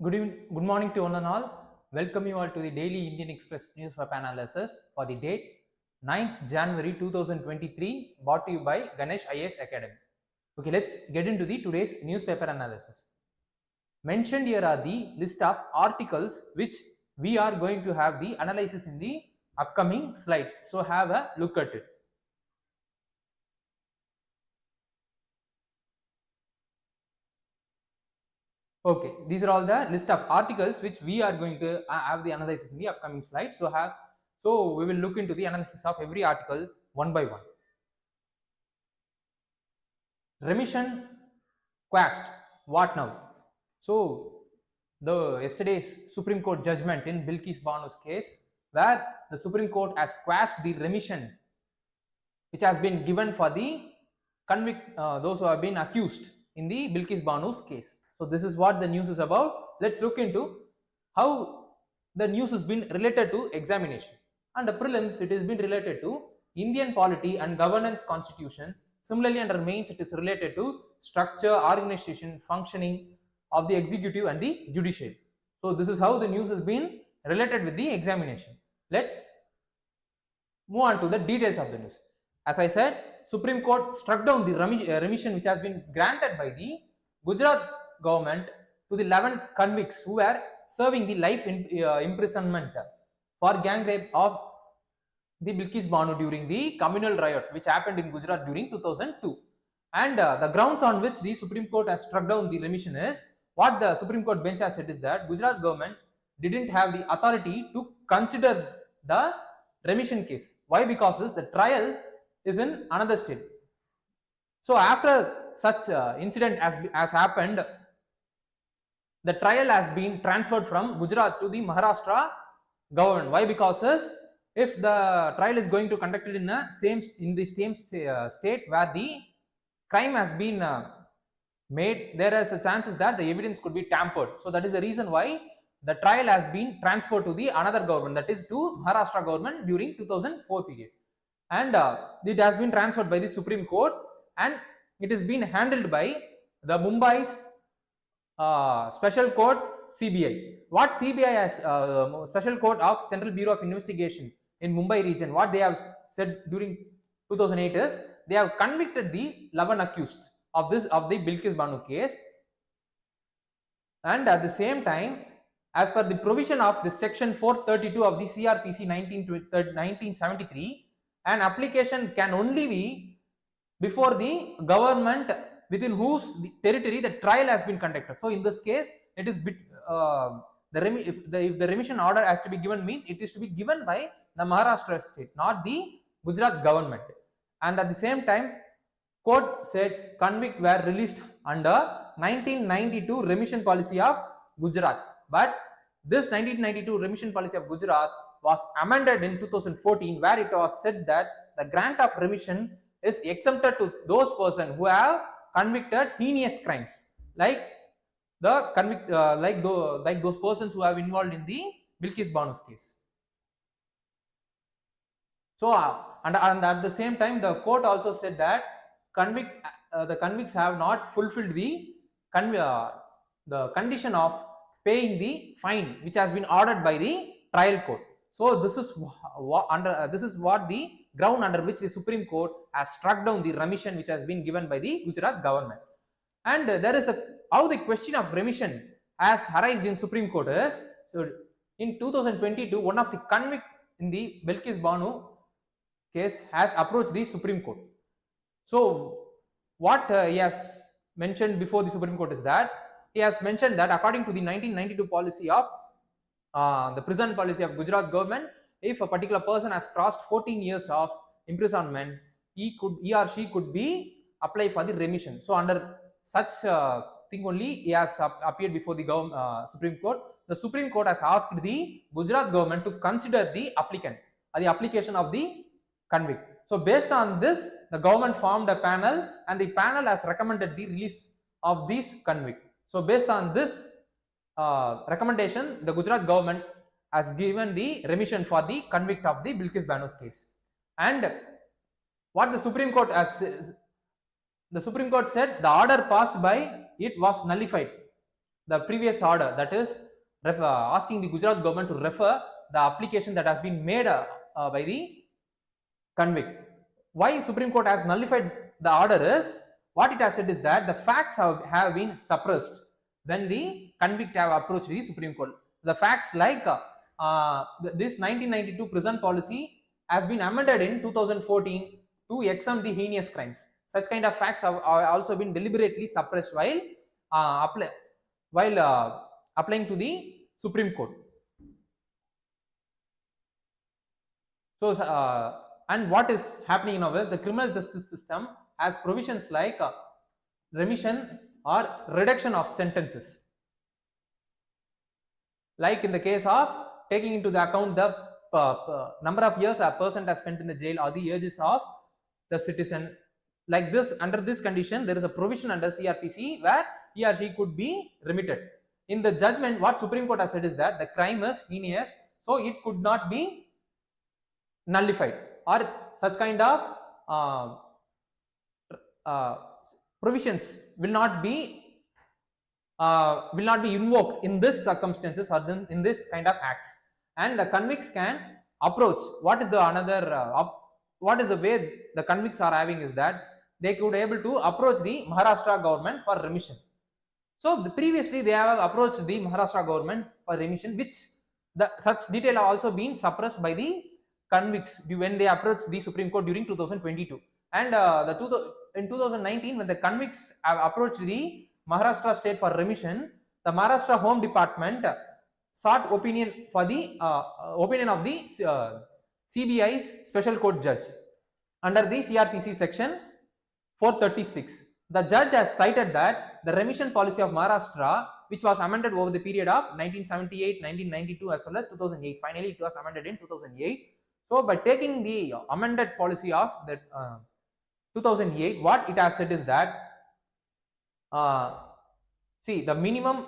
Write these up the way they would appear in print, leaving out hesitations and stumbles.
Good morning to one and all. Welcome you all to the daily Indian Express newspaper analysis for the date 9th January 2023, brought to you by Ganesh IAS Academy. Okay, let's get into the today's newspaper analysis. Mentioned here are the list of articles which we are going to have the analysis in the upcoming slides. So have a look at it. Okay, these are all the list of articles which we are going to have the analysis in the upcoming slide. So we will look into the analysis of every article one by one. Remission quashed. What now? So the yesterday's Supreme Court judgment in Bilkis Banu's case, where the Supreme Court has quashed the remission which has been given for the those who have been accused in the Bilkis Banu's case. So this is what the news is about. Let's look into how the news has been related to examination. Under prelims, it has been related to Indian polity and governance constitution. Similarly, under mains, it is related to structure, organization, functioning of the executive and the judiciary. So this is how the news has been related with the examination. Let's move on to the details of the news. As I said, Supreme Court struck down the remission which has been granted by the Gujarat government to the 11 convicts who were serving the life imprisonment for gang rape of the Bilkis Banu during the communal riot which happened in Gujarat during 2002. And the grounds on which the Supreme Court has struck down the remission is, what the Supreme Court bench has said is that Gujarat government didn't have the authority to consider the remission case. Why? Because the trial is in another state. So after such incident has happened, the trial has been transferred from Gujarat to the Maharashtra government. Why? Because if the trial is going to conducted in the same state where the crime has been made, there is a chances that the evidence could be tampered. So that is the reason why the trial has been transferred to the another government, that is to Maharashtra government during 2004 period. And it has been transferred by the Supreme Court, and it is being handled by the Mumbai's Special Court CBI. What CBI has Special Court of Central Bureau of Investigation in Mumbai region, what they have said during 2008 is they have convicted the 11 accused of the Bilkis Banu case, and at the same time, as per the provision of the section 432 of the CRPC 1973, an application can only be before the government within whose territory the trial has been conducted. So in this case, it is if the remission order has to be given, means it is to be given by the Maharashtra state, not the Gujarat government. And at the same time, court said convict were released under 1992 remission policy of Gujarat. But this 1992 remission policy of Gujarat was amended in 2014, where it was said that the grant of remission is exempted to those persons who have convicted heinous crimes, like the those persons who have involved in the Bilkis Banu's case. So and at the same time, the court also said that the convicts have not fulfilled the condition of paying the fine which has been ordered by the trial court. So this is what the ground under which the Supreme Court has struck down the remission which has been given by the Gujarat government. And there is how the question of remission has arisen in Supreme Court is, so in 2022, one of the convict in the Bilkis Banu case has approached the Supreme Court. So what he has mentioned before the Supreme Court is that he has mentioned that according to the 1992 policy of the prison policy of Gujarat government, if a particular person has crossed 14 years of imprisonment, he or she could be apply for the remission. So under such thing only he has appeared before the Supreme Court. The Supreme Court has asked the Gujarat government to consider the applicant or the application of the convict. So based on this, the government formed a panel, and the panel has recommended the release of these convict. So based on this recommendation, the Gujarat government has given the remission for the convict of the Bilkis Banu's case. And what the Supreme Court has, the Supreme Court said the order passed by it was nullified. the previous order, that is asking the Gujarat government to refer the application that has been made by the convict. Why Supreme Court has nullified the order is, what it has said is that the facts have been suppressed when the convict have approached the Supreme Court. The facts like this 1992 prison policy has been amended in 2014 to exempt the heinous crimes. Such kind of facts have also been deliberately suppressed while applying to the Supreme Court. So and what is happening now is the criminal justice system has provisions like remission or reduction of sentences. Like in the case of taking into the account the number of years a person has spent in the jail or the ages of the citizen. Like this, under this condition, there is a provision under CRPC where he or she could be remitted. In the judgment, what Supreme Court has said is that the crime is heinous, so it could not be nullified, or such kind of provisions will not be invoked in this circumstances or in this kind of acts. And the convicts can approach. What is the what is the way the convicts are having is that they could able to approach the Maharashtra government for remission. So previously they have approached the Maharashtra government for remission, which such detail have also been suppressed by the convicts when they approached the Supreme Court during 2022. And in 2019, when the convicts have approached the Maharashtra state for remission, the Maharashtra Home Department sought opinion for the opinion of the CBI's special court judge under the CRPC section 436. The judge has cited that the remission policy of Maharashtra, which was amended over the period of 1978, 1992 as well as 2008, finally it was amended in 2008. So by taking the amended policy of that 2008, what it has said is that see, the minimum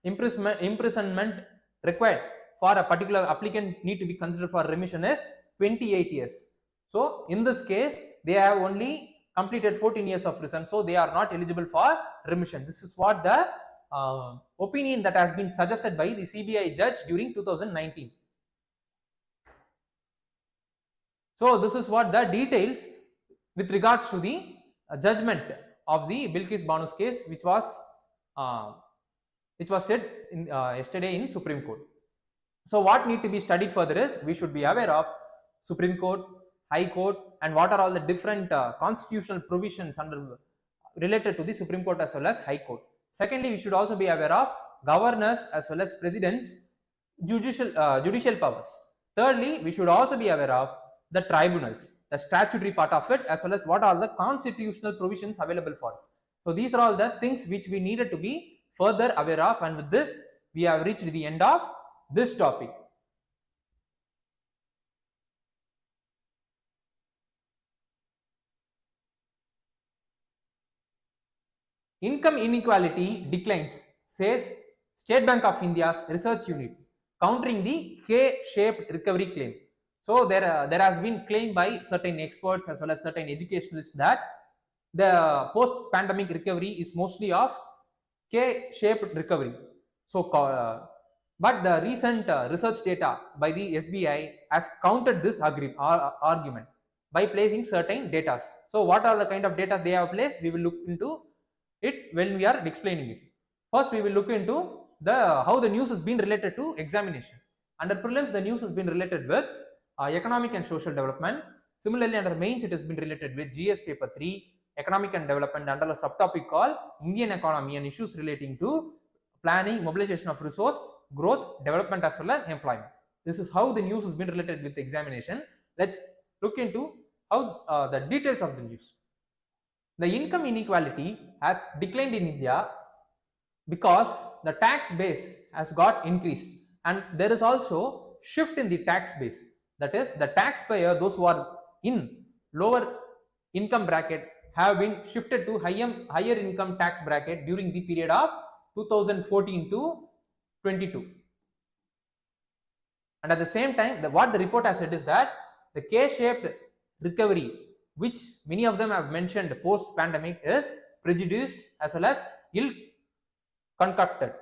imprisonment required for a particular applicant need to be considered for remission is 28 years. So in this case, they have only completed 14 years of prison, so they are not eligible for remission. This is what the opinion that has been suggested by the CBI judge during 2019. So this is what the details with regards to the judgment of the Bilkis Banu's case, which was said in, yesterday in Supreme Court. So what need to be studied further is, we should be aware of Supreme Court, High Court, and what are all the different constitutional provisions related to the Supreme Court as well as High Court. Secondly, we should also be aware of governors as well as presidents' judicial powers. Thirdly, we should also be aware of the tribunals, the statutory part of it, as well as what are the constitutional provisions available for it. So these are all the things which we needed to be further aware of, and with this we have reached the end of this topic. Income inequality declines, says State Bank of India's research unit, countering the K-shaped recovery claim. So there has been claim by certain experts as well as certain educationalists that the post-pandemic recovery is mostly of K-shaped recovery. So, but the recent research data by the SBI has countered this argument by placing certain data. So what are the kind of data they have placed? We will look into it when we are explaining it. First, we will look into how the news has been related to examination. Under prelims, the news has been related with economic and social development. Similarly, under mains, it has been related with GS paper 3, economic and development, under a subtopic called Indian economy and issues relating to planning, mobilization of resource, growth, development as well as employment. This is how the news has been related with examination. Let's look into how the details of the news. The income inequality has declined in India because the tax base has got increased, and there is also shift in the tax base. That is, the taxpayer, those who are in lower income bracket, have been shifted to higher income tax bracket during the period of 2014 to 22. And at the same time, what the report has said is that the K-shaped recovery, which many of them have mentioned post-pandemic, is prejudiced as well as ill concocted.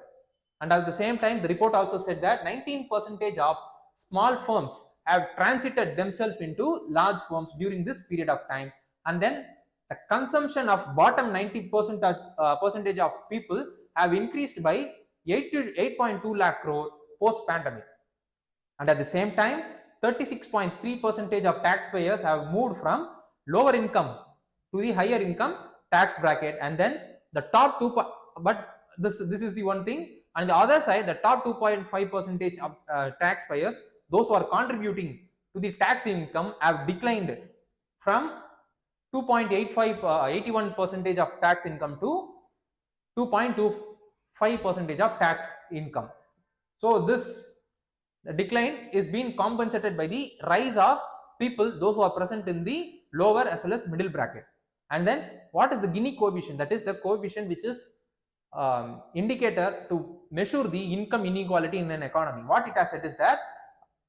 And at the same time, the report also said that 19% of small firms have transited themselves into large firms during this period of time. And then the consumption of bottom 90% percentage of people have increased by 8.2 lakh crore post pandemic. And at the same time, 36.3% of taxpayers have moved from lower income to the higher income tax bracket. And then the top two, but this is the one thing. On the other side, the top 2.5% of taxpayers, those who are contributing to the tax income, have declined from 2.85 81% of tax income to 2.25% of tax income. So this decline is being compensated by the rise of people, those who are present in the lower as well as middle bracket. And then what is the Gini coefficient? That is the coefficient which is indicator to measure the income inequality in an economy. What it has said is that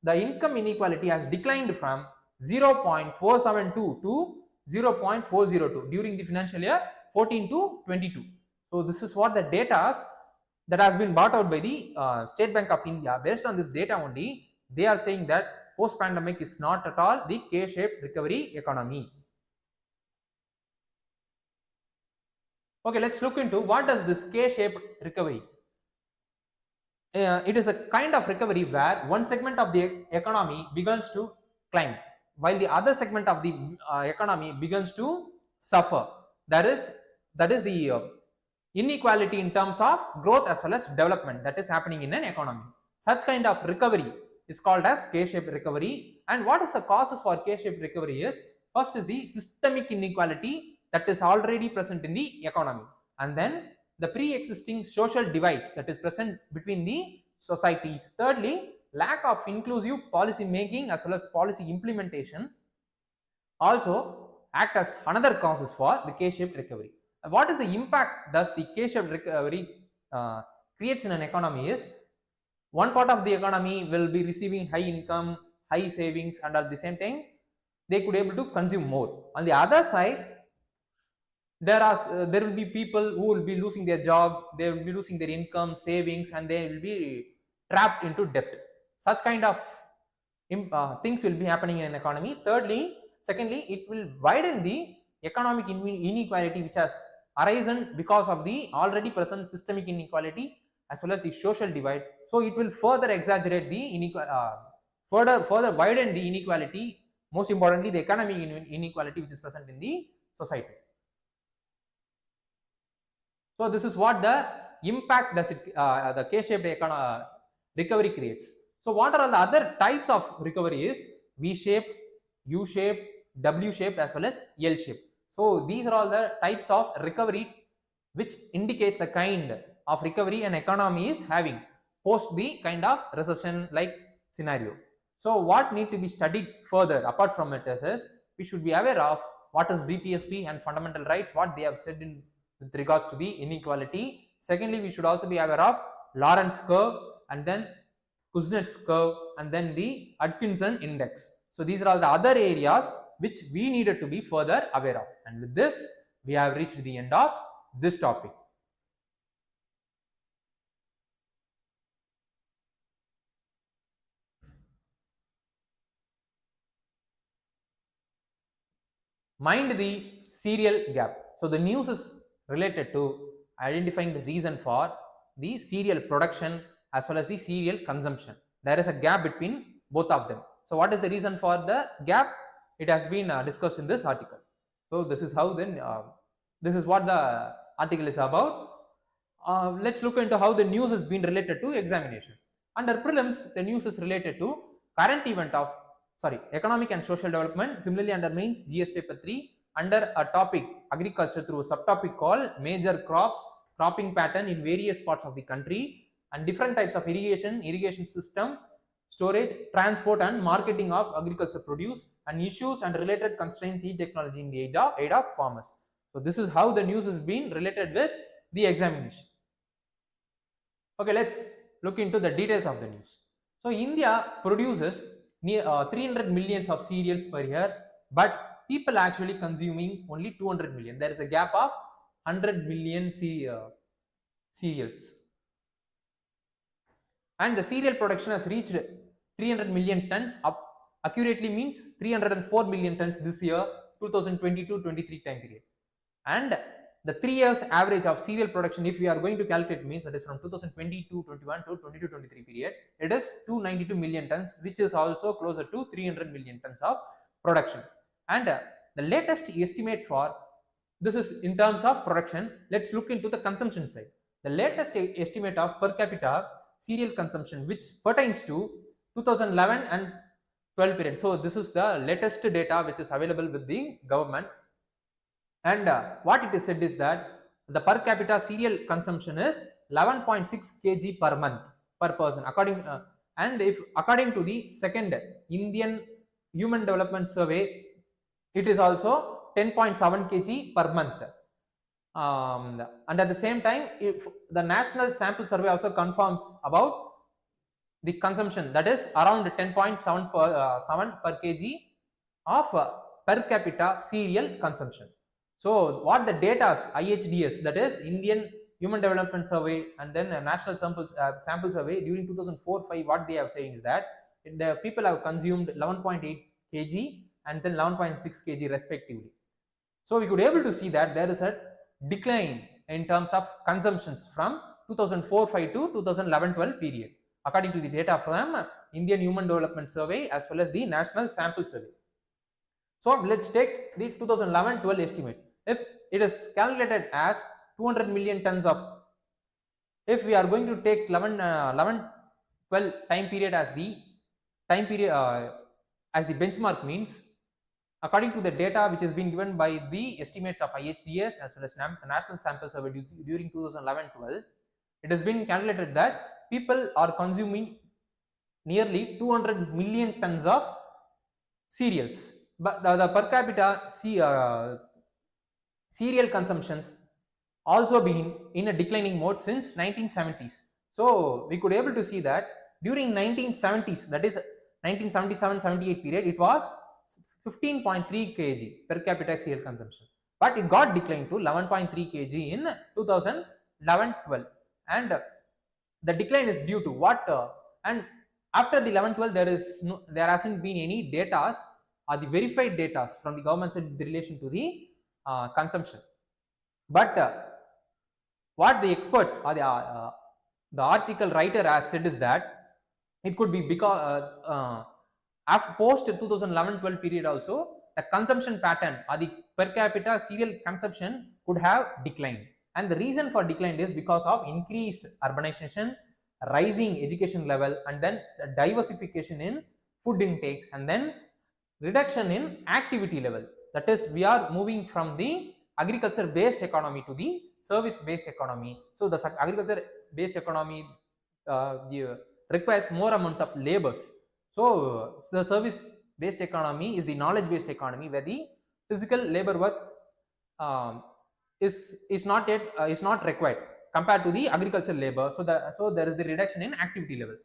the income inequality has declined from 0.472 to 0.402 during the financial year 14 to 22. So this is what the data that has been brought out by the State Bank of India. Based on this data only, they are saying that post-pandemic is not at all the K-shaped recovery economy. Okay, let's look into what does this K-shaped recovery. It is a kind of recovery where one segment of the economy begins to climb, while the other segment of the economy begins to suffer. That is the inequality in terms of growth as well as development that is happening in an economy. Such kind of recovery is called as K-shaped recovery. And what is the causes for K-shaped recovery is, first is the systemic inequality that is already present in the economy, and then the pre-existing social divides that is present between the societies. Thirdly, lack of inclusive policy making as well as policy implementation also act as another causes for the K-shaped recovery. What is the impact does the K-shaped recovery creates in an economy is, one part of the economy will be receiving high income, high savings, and at the same time they could able to consume more. On the other side, there will be people who will be losing their job, they will be losing their income, savings, and they will be trapped into debt. Such kind of things will be happening in an economy. Secondly, it will widen the economic inequality which has arisen because of the already present systemic inequality as well as the social divide. So it will further exaggerate the further widen the inequality, most importantly the economic inequality which is present in the society. So this is what the impact does it the K-shaped recovery creates. So what are all the other types of recovery is V-shaped, U-shaped, W-shaped as well as L-shaped. So these are all the types of recovery which indicates the kind of recovery an economy is having post the kind of recession like scenario. So what need to be studied further apart from it is we should be aware of what is DPSP and fundamental rights, what they have said in with regards to the inequality. Secondly, we should also be aware of Lorentz curve, and then Kuznets curve, and then the Atkinson index. So these are all the other areas which we needed to be further aware of. And with this, we have reached the end of this topic. Mind the serial gap. So the news is related to identifying the reason for the serial production as well as the serial consumption. There is a gap between both of them. So what is the reason for the gap? It has been discussed in this article. So this is how then this is what the article is about. Let's look into how the news has been related to examination. Under prelims, the news is related to current event of economic and social development. Similarly, under mains GS paper 3, under a topic agriculture through a subtopic called major crops, cropping pattern in various parts of the country, and different types of irrigation system, storage, transport and marketing of agriculture produce, and issues and related constraints in technology in the aid of farmers. So this is how the news is being related with the examination. Okay, let's look into the details of the news. So India produces near 300 millions of cereals per year, but people actually consuming only 200 million. There is a gap of 100 million cereals. and the cereal production has reached 300 million tons, up accurately means 304 million tons this year, 2022-23 time period. And the 3 years average of cereal production, if we are going to calculate, means that is from 2022-21 to 22-23 period, it is 292 million tons, which is also closer to 300 million tons of production. And the latest estimate for this is in terms of production. Let's look into the consumption side. The latest estimate of per capita cereal consumption, which pertains to 2011 and 12 period. So this is the latest data which is available with the government. And what it is said is that the per capita cereal consumption is 11.6 kg per month per person, according and if according to the second Indian Human Development Survey, it is also 10.7 kg per month. And at the same time, if the National Sample Survey also confirms about the consumption, that is around 10.7 per kg of per capita cereal consumption. So what the data IHDS, that is Indian Human Development Survey, and then National Sample Survey during 2004-5, what they are saying is that the people have consumed 11.8 kg and then 11.6 kg respectively. So we could able to see that there is a decline in terms of consumptions from 2004-5 to 2011-12 period, according to the data from Indian Human Development Survey as well as the National Sample Survey. So let's take the 2011-12 estimate. If it is calculated as 200 million tons of, if we are going to take 11-12 time period as the time period as the benchmark, means according to the data which has been given by the estimates of IHDS as well as National Sample Survey during 2011-12, it has been calculated that people are consuming nearly 200 million tons of cereals, but the per capita cereal consumptions also been in a declining mode since 1970s. So we could able to see that during 1970s, that is 1977-78 period, it was 15.3 kg per capita cereal consumption, but it got declined to 11.3 kg in 2011-12, and the decline is due to what? And after the 11-12, there hasn't been any data or the verified data from the government side in relation to the consumption. But what the experts or the article writer has said is that it could be because after post 2011-12 period also the consumption pattern or the per capita cereal consumption could have declined, and the reason for decline is because of increased urbanization, rising education level, and then the diversification in food intakes, and then reduction in activity level. That is, we are moving from the agriculture based economy to the service based economy. So the agriculture based economy requires more amount of labors. So the service based economy is the knowledge based economy, where the physical labor work is not required compared to the agricultural labor. So there is the reduction in activity level.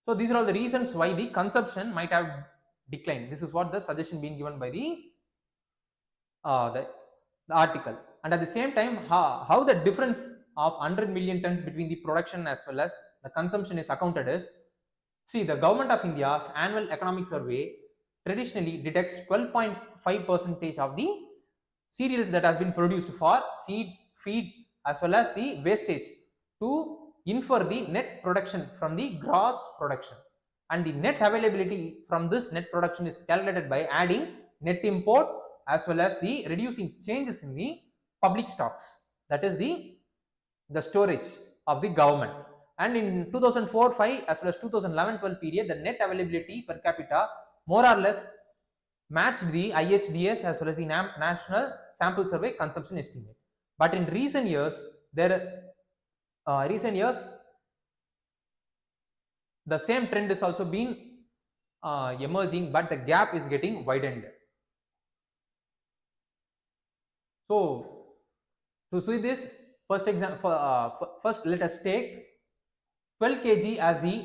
So these are all the reasons why the consumption might have declined. This is what the suggestion being given by the article. And at the same time, how the difference of 100 million tons between the production as well as the consumption is accounted is, see, the government of India's annual economic survey traditionally detects 12.5% of the cereals that has been produced for seed, feed as well as the wastage to infer the net production from the gross production, and the net availability from this net production is calculated by adding net import as well as the reducing changes in the public stocks, that is the storage of the government. And in 2004-5 as well as 2011-12 period, the net availability per capita more or less matched the IHDS as well as the National Sample Survey consumption estimate. But in recent years, the same trend is also been emerging, but the gap is getting widened. So to see this, first first let us take 12 kg as the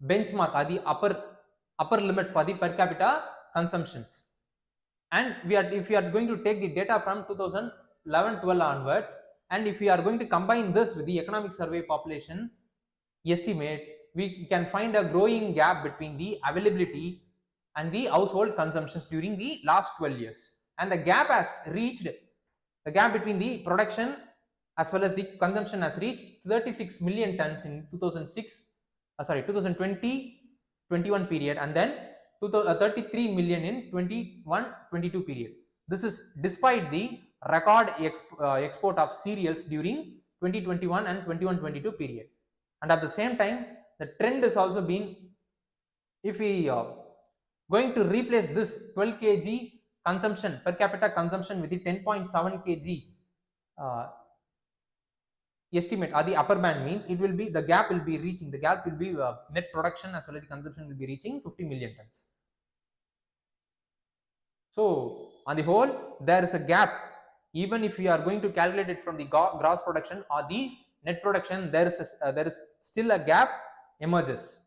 benchmark or the upper limit for the per capita consumptions, and if we are going to take the data from 2011-12 onwards, And if we are going to combine this with the economic survey population estimate, we can find a growing gap between the availability and the household consumptions during the last 12 years. And the gap has reached, the gap between the production as well as the consumption has reached 36 million tons in 2020-21 period, and then 33 million in 21-22 period. This is despite the record export of cereals during 2021 and 21-22 period. And at the same time, the trend is also been, if we going to replace this 12 kg consumption, per capita consumption, with the 10.7 kg estimate or the upper band, means it will be, the gap will be reaching, the gap will be net production as well as the consumption will be reaching 50 million tons. So on the whole, there is a gap. Even if we are going to calculate it from the gross production or the net production, there is still a gap emerges.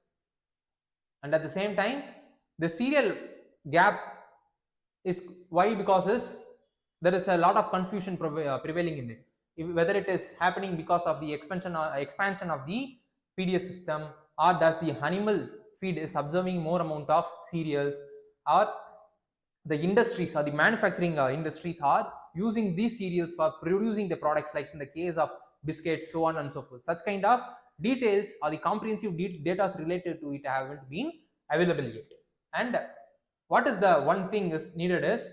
And at the same time, the cereal gap is why, because there is a lot of confusion prevailing in it, whether it is happening because of the expansion of the PDS system, or does the animal feed is absorbing more amount of cereals, or the industries or the manufacturing industries are using these cereals for producing the products, like in the case of biscuits, so on and so forth. Such kind of details or the comprehensive data related to it haven't been available yet. And what is the one thing is needed is,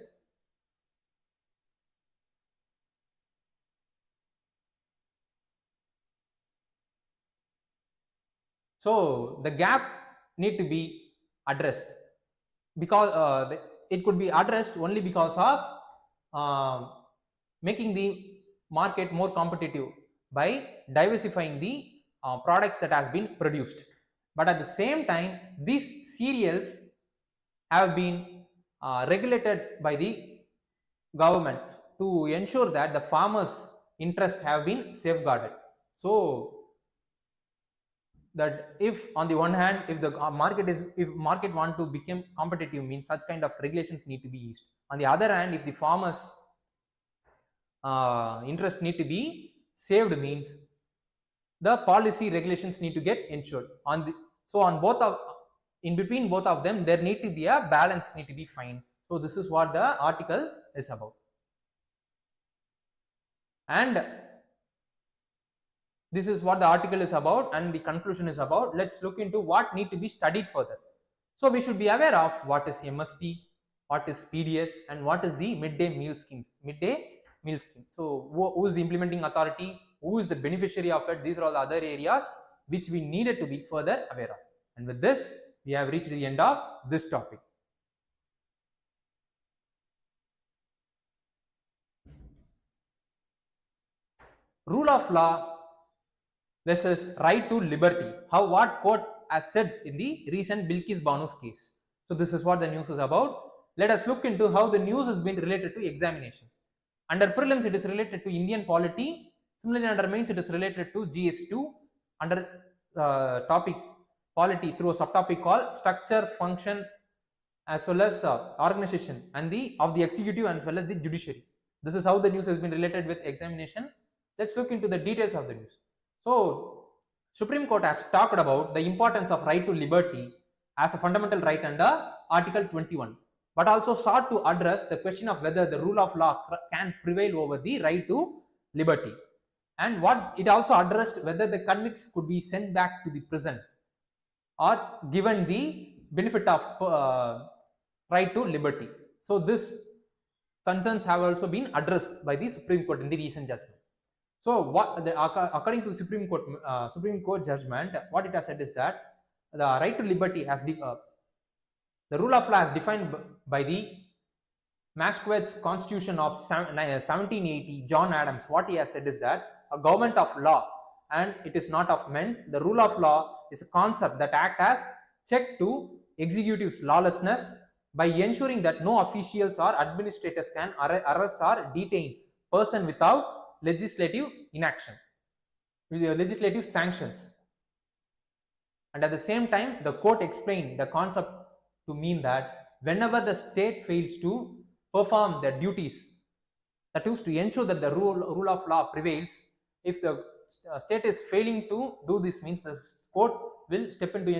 so the gap need to be addressed, because it could be addressed only because of making the market more competitive by diversifying the products that has been produced. But at the same time, these cereals have been regulated by the government to ensure that the farmers' interests have been safeguarded. So that if on the one hand, if the market want to become competitive, means such kind of regulations need to be used. On the other hand, if the farmers interest need to be saved, means the policy regulations need to get ensured. So on both of, in between both of them, there need to be a balance need to be found. So this is what the article is about. And this is what the article is about, and the conclusion is about. Let's look into what need to be studied further. So we should be aware of what is MSP, what is PDS, and what is the midday meal scheme. So who is the implementing authority, who is the beneficiary of it? These are all the other areas which we needed to be further aware of. And with this, we have reached the end of this topic. Rule of law versus right to liberty. What court has said in the recent Bilkis Banu's case. So this is what the news is about. Let us look into how the news has been related to examination. Under prelims, it is related to Indian polity. Similarly, under mains, it is related to GS2. Under topic polity, through a subtopic called structure, function, as well as organization and of the executive and as well as the judiciary. This is how the news has been related with examination. Let's look into the details of the news. So Supreme Court has talked about the importance of right to liberty as a fundamental right under Article 21, but also sought to address the question of whether the rule of law can prevail over the right to liberty. And what it also addressed, whether the convicts could be sent back to the prison or given the benefit of right to liberty. So this concerns have also been addressed by the Supreme Court in the recent judgment. So according to Supreme Court judgment, what it has said is that the right to liberty has the rule of law as defined by the Massachusetts Constitution of 1780, John Adams. What he has said is that a government of law, and it is not of men's. The rule of law is a concept that acts as check to executives' lawlessness by ensuring that no officials or administrators can arrest or detain person without legislative inaction, with legislative sanctions. And at the same time, the court explained the concept to mean that whenever the state fails to perform their duties that is to ensure that the rule of law prevails. If the state is failing to do this, means the court will step in to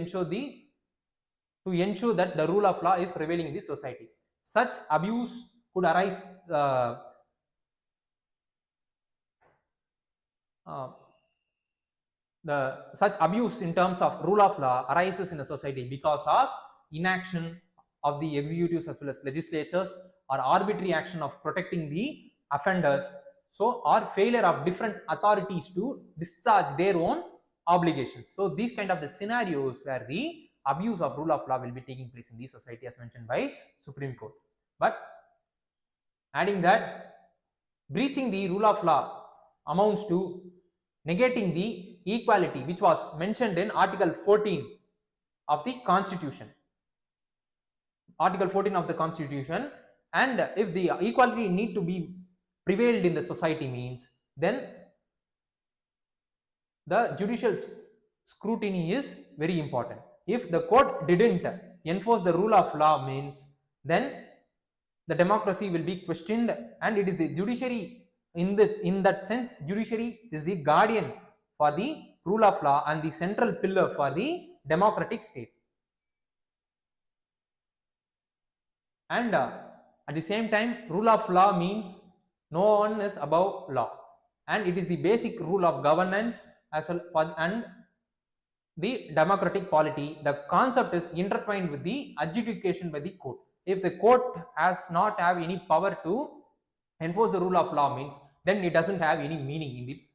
ensure that the rule of law is prevailing in the society. Such abuse could arise such abuse in terms of rule of law arises in the society because of inaction of the executives as well as legislatures, or arbitrary action of protecting the offenders, so or failure of different authorities to discharge their own obligations. So these kind of the scenarios where the abuse of rule of law will be taking place in the society as mentioned by Supreme Court. But adding that, breaching the rule of law amounts to negating the equality which was mentioned in Article 14 of the Constitution. Article 14 of the Constitution, and if the equality need to be prevailed in the society, means then the judicial scrutiny is very important. If the court didn't enforce the rule of law, means then the democracy will be questioned, and it is the judiciary, in that sense, judiciary is the guardian for the rule of law and the central pillar for the democratic state. And at the same time, rule of law means no one is above law, and it is the basic rule of governance as well and the democratic polity. The concept is intertwined with the adjudication by the court. If the court has not have any power to enforce the rule of law, means then it doesn't have any meaning in the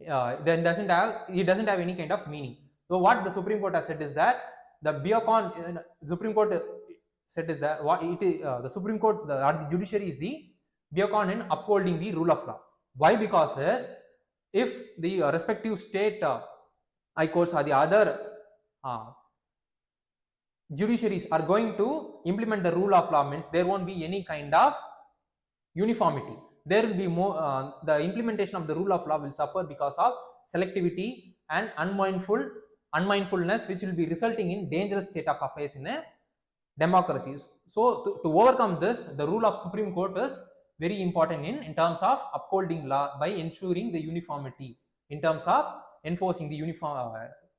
it doesn't have any kind of meaning. So what the Supreme Court has said is that the Biocon Supreme Court said is that what it is the Supreme Court, the judiciary is the Biocon in upholding the rule of law. Why? Because if the respective state high courts or the other judiciaries are going to implement the rule of law, means there won't be any kind of uniformity. There will be more the implementation of the rule of law will suffer because of selectivity and unmindfulness, which will be resulting in dangerous state of affairs in a democracy. So to overcome this, the rule of Supreme Court is very important in terms of upholding law by ensuring the uniformity in terms of enforcing the uniform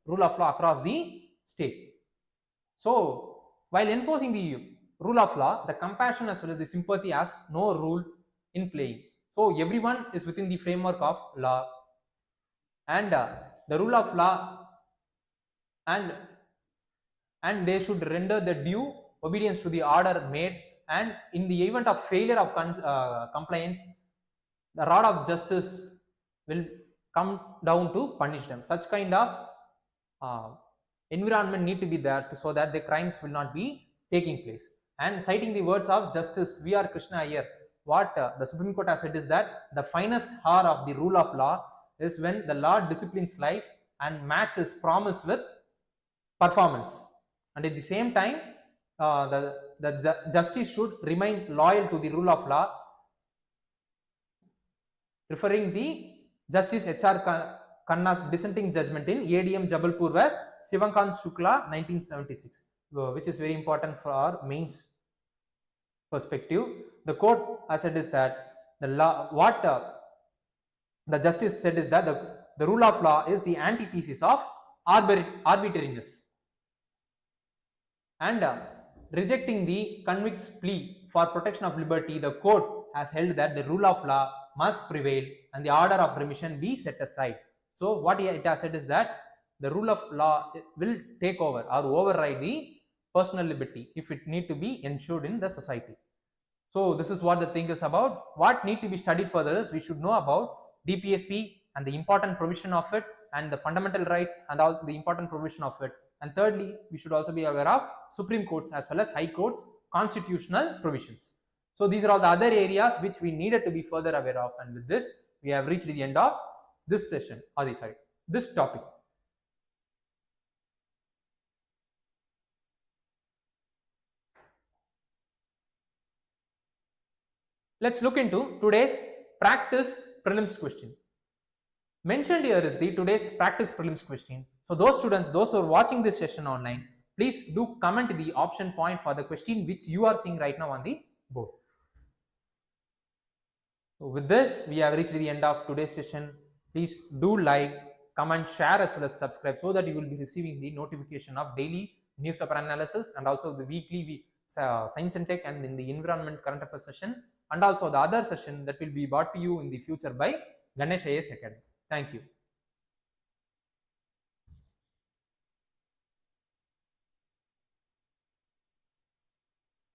rule of law across the state. So while enforcing the rule of law, the compassion as well as the sympathy has no role in playing. So everyone is within the framework of law, and the rule of law, and they should render the due obedience to the order made, and in the event of failure of compliance, the rod of justice will come down to punish them. Such kind of environment need to be there so that the crimes will not be taking place. And citing the words of Justice V.R. Krishna Iyer, what the Supreme Court has said is that the finest hour of the rule of law is when the law disciplines life and matches promise with performance, and at the same time the justice should remain loyal to the rule of law, referring the Justice H.R. Khanna's dissenting judgment in ADM Jabalpur vs. Sivankant Shukla 1976, which is very important for our mains perspective. The court has said is that the law, what the justice said is that the rule of law is the antithesis of arbitrariness, and rejecting the convict's plea for protection of liberty, the court has held that the rule of law must prevail and the order of remission be set aside. So what it has said is that the rule of law will take over or override the personal liberty if it need to be ensured in the society. So this is what the thing is about. What need to be studied further is we should know about DPSP and the important provision of it, and the fundamental rights and all the important provision of it. And thirdly, we should also be aware of Supreme Courts as well as High Courts constitutional provisions. So these are all the other areas which we needed to be further aware of, and with this we have reached the end of this session, this topic. Let's look into today's practice prelims question. Mentioned here is the today's practice prelims question. So those students, those who are watching this session online, please do comment the option point for the question which you are seeing right now on the board. So with this, we have reached the end of today's session. Please do like, comment, share as well as subscribe so that you will be receiving the notification of daily newspaper analysis and also the weekly science and tech and in the environment current affairs session, and also the other session that will be brought to you in the future by Ganesh IAS Academy. Thank you.